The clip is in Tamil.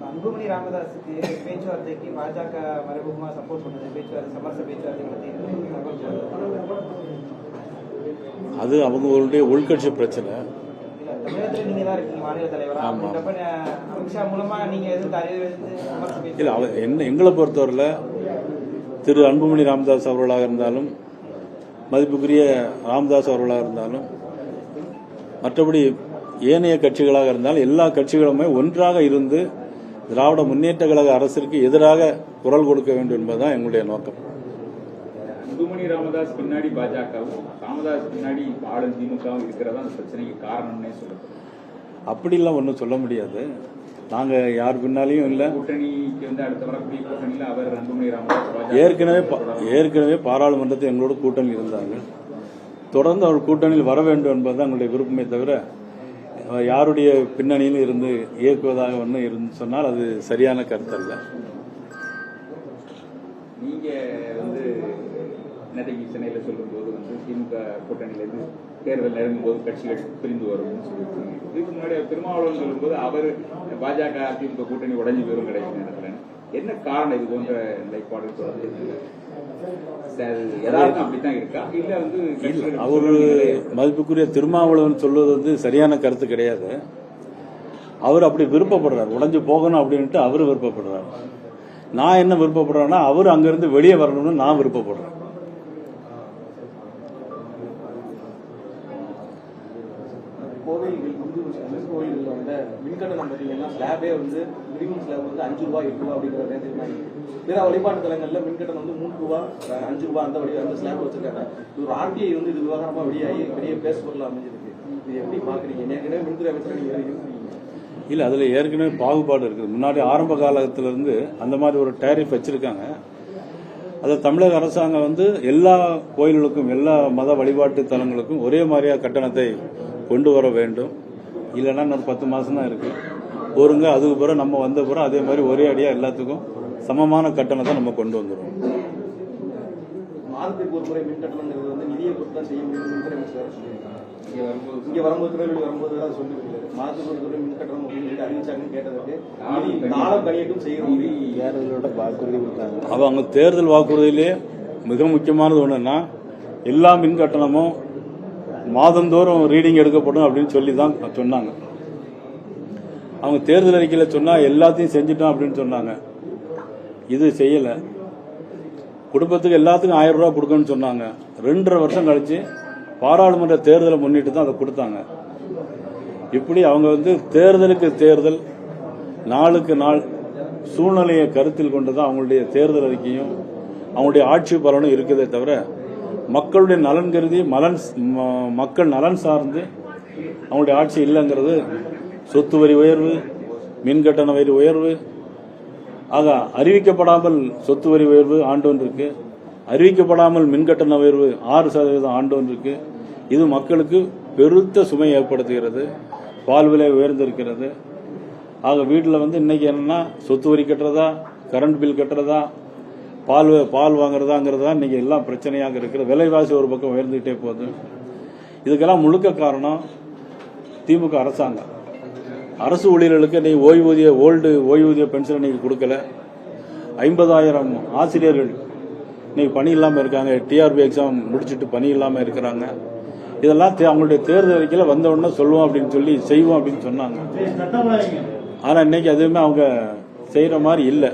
அன்புமணி ராமதாஸுக்கு பேச்சுவார்த்தைக்கு பாஜக மறைமுகமாக சப்போர்ட் பண்ணது பேச்சுவார்த்தை சமரச பேச்சுவார்த்தை அது அவங்களுடைய உள்கட்சி பிரச்சனை. தமிழகத்தில் நீங்க தான் இருக்கீங்க மாநில தலைவரா, அமித்ஷா மூலமா நீங்க இல்லை என்ன எங்களை பொறுத்தவரையில் திரு அன்புமணி ராமதாஸ் அவர்களாக இருந்தாலும் மதிப்புக்குரிய ராமதாஸ் அவர்களாக இருந்தாலும் மற்றபடி ஏனைய கட்சிகளாக இருந்தாலும் எல்லா கட்சிகளுமே ஒன்றாக இருந்து திராவிட முன்னேற்ற கழக அரசிற்கு எதிராக குரல் கொடுக்க வேண்டும் என்பதுதான் எங்களுடைய நோக்கம். அன்புமணி ராமதாஸ் பின்னாடி பாஜகவும் ராமதாஸ் பின்னாடி ஆளும் திமுகவும் இருக்கிறதா அந்த பிரச்சனைக்கு காரணம்னே சொல்லணும். அப்படிலாம் ஒன்றும் சொல்ல முடியாது. நாங்க யார் பின்னாலையும் இல்லை. கூட்டணிக்கு வந்து அடுத்த வரக்கூடிய கூட்டணியில் அவர் அன்புமணி ராமதாஸ் ஏற்கனவே பாராளுமன்றத்தில் எங்களோட கூட்டணி இருந்தாங்க. தொடர்ந்து அவர் கூட்டணியில் வர வேண்டும் என்பதுதான் எங்களுடைய விருப்பமே தவிர யாருடைய பின்னணியில் இருந்து இயக்குவதாக ஒன்று இருந்து சொன்னால் அது சரியான கருத்து அல்ல. நீங்க வந்து நேற்றைக்கு சென்னையில் சொல்லும்போது வந்து திமுக கூட்டணியிலிருந்து தேர்தல் நெருங்கும் போது கட்சிகள் பிரிந்து வரும்னு சொல்லியிருக்காங்க. இதுக்கு முன்னாடி திருமாவளவன் சொல்லும்போது அவர் பாஜக திமுக கூட்டணி உடஞ்சி போயிடும் கிடைக்கும் நேரத்தில் என்ன காரணம்? இது போன்ற நிலைப்பாடு அப்படித்தான் இருக்கா இல்ல வந்து அவரு மதிப்புக்குரிய திருமாவளவன் சொல்வது வந்து சரியான கருத்து கிடையாது. அவர் அப்படி விருப்பப்படுறார், உடஞ்சு போகணும் அப்படின்ட்டு அவரு விருப்பப்படுறார். நான் என்ன விருப்பப்படுறேன்னா அவர் அங்கிருந்து வெளியே வரணும்னு நான் விருப்பப்படுறேன். கோயில்களில் வந்து மின்கட்டணம் பார்த்தீங்கன்னா ஸ்லாபே வந்து மினிமம் ஸ்லாப் வந்து 5 ரூபா 8 ரூபா அப்படிங்கிற ரேஞ்சில் தான் இருக்குது. பிற வழிபாட்டு தலங்களில் மின்கட்டணம் வந்து 3 ரூபா 5 ரூபா அந்த வழியாக வந்து ஸ்லாப் வச்சிருக்காங்க. ஒரு ஆர்டிஐ வந்து இது விவகாரமாக வெளியாகி பெரிய பேஸ் பொருளாக அமைஞ்சிருக்கு. இது எப்படி பார்க்குறீங்க? ஏற்கனவே மின்துறை அமைச்சர் நீங்கள் இருக்கிறீங்க. இல்லை, அதில் ஏற்கனவே பாகுபாடு இருக்குது. முன்னாடி ஆரம்ப காலத்திலிருந்து அந்த மாதிரி ஒரு டேரிஃப் வச்சிருக்காங்க. அதை தமிழக அரசாங்கம் வந்து எல்லா கோயில்களுக்கும் எல்லா மத வழிபாட்டு தலங்களுக்கும் ஒரே மாதிரியாக கட்டணத்தை கொண்டு வர வேண்டும். இல்லைன்னா இன்னொரு 10 மாதம் தான் இருக்கு ஒருங்க. அதுக்கு பிறகு நம்ம வந்த பிறகு அதே மாதிரி ஒரே அடியாக எல்லாத்துக்கும் சமமான கட்டணத்தை நம்ம கொண்டு வந்துடுவோம். மாதத்துக்கு ஒரு முறை மின் கட்டணங்கிறது வந்து நிதியை பொறுத்து தான் செய்ய முடியும். மின்துறை அமைச்சர் இங்கே வரும்போது திருநெல்வேலி வரும்போது தான் சொல்லியிருக்காரு. மாதத்துக்கு ஒரு முறை மின் கட்டணம் அப்படின்னு அறிவிச்சாங்கன்னு கேட்டதுக்கு நாளும் கணியட்டும் செய்யணும் தேர்தலோட வாக்குறுதி கொடுத்தாங்க. அவங்க தேர்தல் வாக்குறுதியிலே மிக முக்கியமானது ஒன்றுன்னா எல்லா மின் கட்டணமும் மாதந்தோறும் ரீடிங் எடுக்கப்படும் அப்படின்னு சொல்லி தான் சொன்னாங்க. அவங்க தேர்தல் அறிக்கையில் சொன்னா எல்லாத்தையும் செஞ்சுட்டோம் அப்படின்னு சொன்னாங்க. இது செய்யல. குடும்பத்துக்கு எல்லாத்துக்கும் 1000 ரூபாய் கொடுக்கணும்னு சொன்னாங்க. 2.5 வருஷம் கழிச்சு பாராளுமன்ற தேர்தலை முன்னிட்டு தான் அதை கொடுத்தாங்க. இப்படி அவங்க வந்து தேர்தலுக்கு தேர்தல் நாளுக்கு நாள் சூழ்நிலையை கருத்தில் கொண்டுதான் அவங்களுடைய தேர்தல் அறிக்கையும் அவங்களுடைய ஆட்சி பலனும் இருக்குதே தவிர மக்களுடைய நலன் கருதி மக்கள் நலன் சார்ந்து அவங்களுடைய ஆட்சி இல்லைங்கிறது. சொத்து வரி உயர்வு, மின்கட்டண வரி உயர்வு, ஆக அறிவிக்கப்படாமல் சொத்து வரி உயர்வு ஆண்டு ஒன்றுக்கு, அறிவிக்கப்படாமல் மின்கட்டண உயர்வு 6% ஆண்டு ஒன்றுக்கு. இது மக்களுக்கு பெருத்த சுமை ஏற்படுத்துகிறது. பால் விலை உயர்ந்திருக்கிறது. ஆக வீட்டில் வந்து இன்னைக்கு என்னன்னா சொத்து வரி கட்டுறதா, கரண்ட் பில் கட்டுறதா, பால் வாங்குறதாங்கிறதா இன்னைக்கு எல்லாம் பிரச்சனையாக இருக்கிற. விலைவாசி ஒரு பக்கம் உயர்ந்துகிட்டே போகுது. இதுக்கெல்லாம் முழுக்க காரணம் திமுக அரசாங்கம். அரசு ஊழியர்களுக்கு இன்னைக்கு ஓய்வூதிய பென்ஷன் இன்னைக்கு கொடுக்கல. 50,000 ஆசிரியர்கள் இன்னைக்கு பணி இல்லாமல் இருக்காங்க. டிஆர்பி எக்ஸாம் முடிச்சுட்டு பணி இல்லாமல் இருக்கிறாங்க. இதெல்லாம் அவங்களுடைய தேர்தல் அறிக்கையில் வந்த உடனே சொல்லுவோம் அப்படின்னு சொல்லி செய்வோம் அப்படின்னு சொன்னாங்க. ஆனால் இன்னைக்கு எதுவுமே அவங்க செய்யற மாதிரி இல்லை.